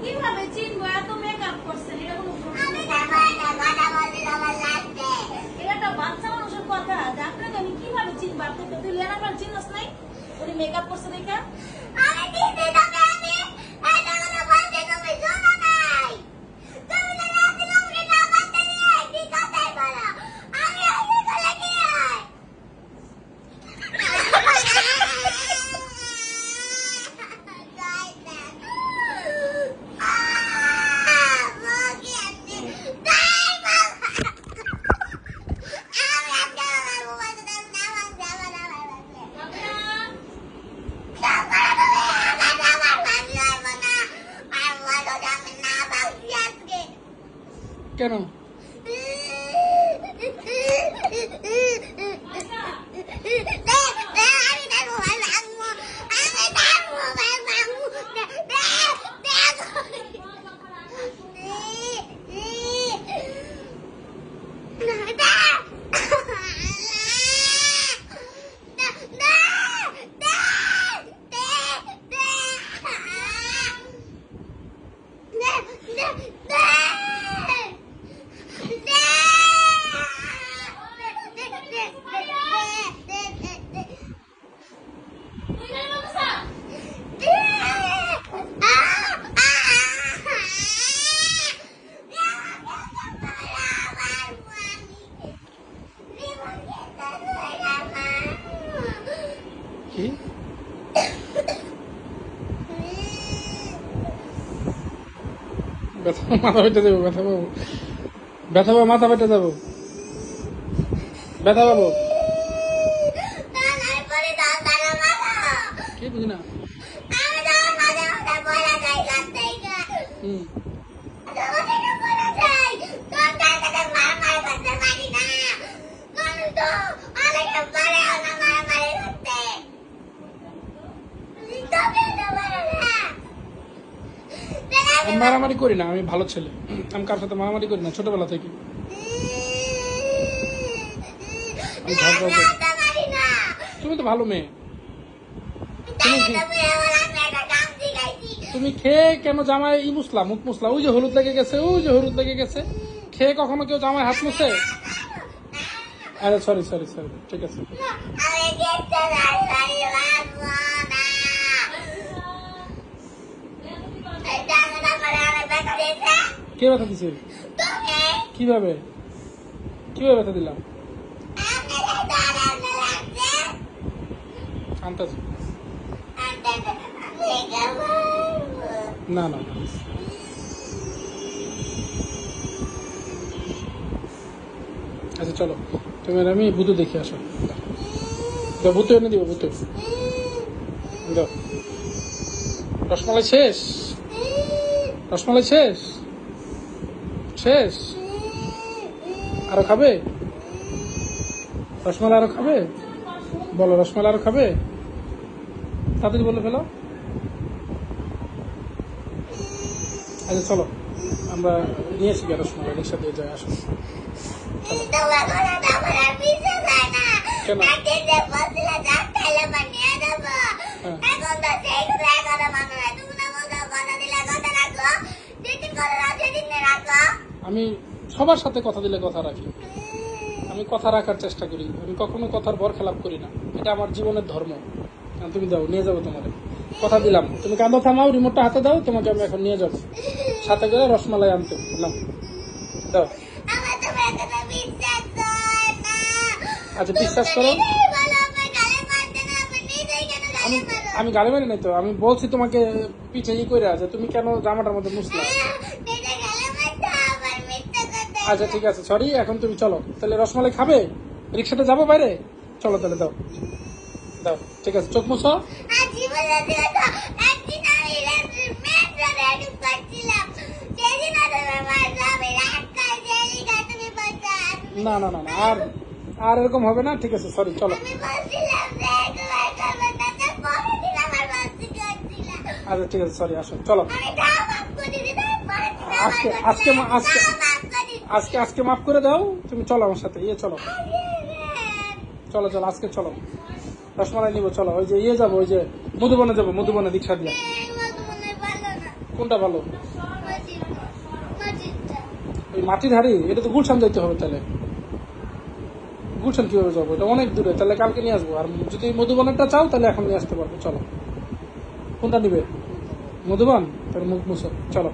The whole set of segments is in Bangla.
কিভাবে চিনবো? এত মেকআপ করছেন, এটা কোনো এটা তো বাচ্চা মানুষের কথা। আপনাকে আমি কিভাবে চিনবো? আপনি তো লিয়ানার চিনস নাই, উনি মেকআপ করছে দেখা। কেন কি ব্যথা মাথা পেটে যাবো? ব্যথা পাবো? ব্যথা পাবো? মাথা পেটে যাবো? ব্যথা পাবো? কি বুঝি না? আমি মারামারি করি না, আমি ভালো ছেলে, আমি কার সাথে মারামারি করি না ছোটবেলা থেকে। তুমি তো ভালো মেয়ে, তুমি খেয়ে কেন জামাই ই মুসলা, মুখ মুসলা? ওই যে হলুদ লেগে গেছে, ওই যে হলুদ লেগে গেছে। খেয়ে কখনো কেউ জামাই হাত মুছে? আরে সরি সরি সরি, ঠিক আছে। কে ব্যথা দিছে? কিভাবে কিভাবে ব্যথা দিলাম? আনতাছি না না না, আচ্ছা চলো, তুমি আমি ভূতু দেখে আসো। ভূতু এনে দিব, ভূতু দাও। রসমালাই শেষ? রসমালাই শেষ? শেষ? আরো খাবে? রসমালাই আরো খাবে? বলো, রসমালাই আরো খাবে? তাড়াতাড়ি বলে ফেলো। আচ্ছা চলো, আমরা নিয়েছি গিয়ে রসমালাই, রিক্সা দিয়ে যাই। আসো আমি সবার সাথে কথা দিলে কথা রাখি, আমি কথা রাখার চেষ্টা করি, আমি কখনো কথার বরখেলাপ করি না, এটা আমার জীবনের ধর্ম। তুমি দাও, নিয়ে যাবো তোমার, কথা দিলাম। তুমি কাঁদো থামাও, রিমোটটা হাতে দাও, তোমাকে আমি এখন নিয়ে যাবো সাথে করে রসমালাই আনতে। নাও দাও। আচ্ছা বিশ্বাস করো, আমি গালি মারি নাই তো, আমি বলছি তোমাকে পিঠে ই করে আছে, তুমি কেন জামাটার মধ্যে মুসলা? আচ্ছা ঠিক আছে, সরি। এখন তুমি চলো তাহলে, রসমালাই খাবে? রিক্সাতে যাবো বাইরে, চলো তাহলে, দাও দাও। ঠিক আছে, চোখ মুছো। না না না না, আর আর এরকম হবে না। ঠিক আছে, সরি, চলো। আচ্ছা ঠিক আছে, সরি, আসো চলো। আজকে আজকে আজকে আজকে আজকে মাফ করে দাও, তুমি চলো আমার সাথে, চলো চলো চলো, আজকে চলো, রসমালাই নিবো, চলো। ওই যে যাবো, ওই যে মধুবনে যাবো, মধুবনে দীক্ষা দিয়া। কোনটা ভালো? ওই মাটির হাড়ি, এটা তো গুলশান যাইতে হবে। তাহলে গুলশান কিভাবে যাবো? এটা অনেক দূরে। তাহলে কালকে নিয়ে আসবো। আর যদি মধুবনেরটা চাও তাহলে এখন নিয়ে আসতে পারবো। চলো, কোনটা নিবে? মধুবন? তাহলে মুখ মুছো, চলো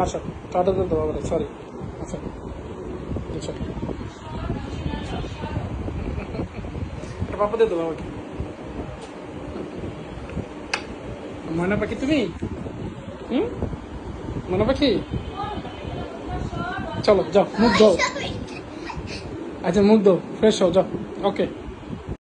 আসো। টাটা তো দেবো, সরি। আচ্ছা আচ্ছা, পাপা দিয়ে দেবো আমাকে। ময়না পাখি তুমি? ময়না পাখি, চলো যাও, মুখ দাও। আচ্ছা মুখ দাও, ফ্রেশ হও, যাও। ওকে।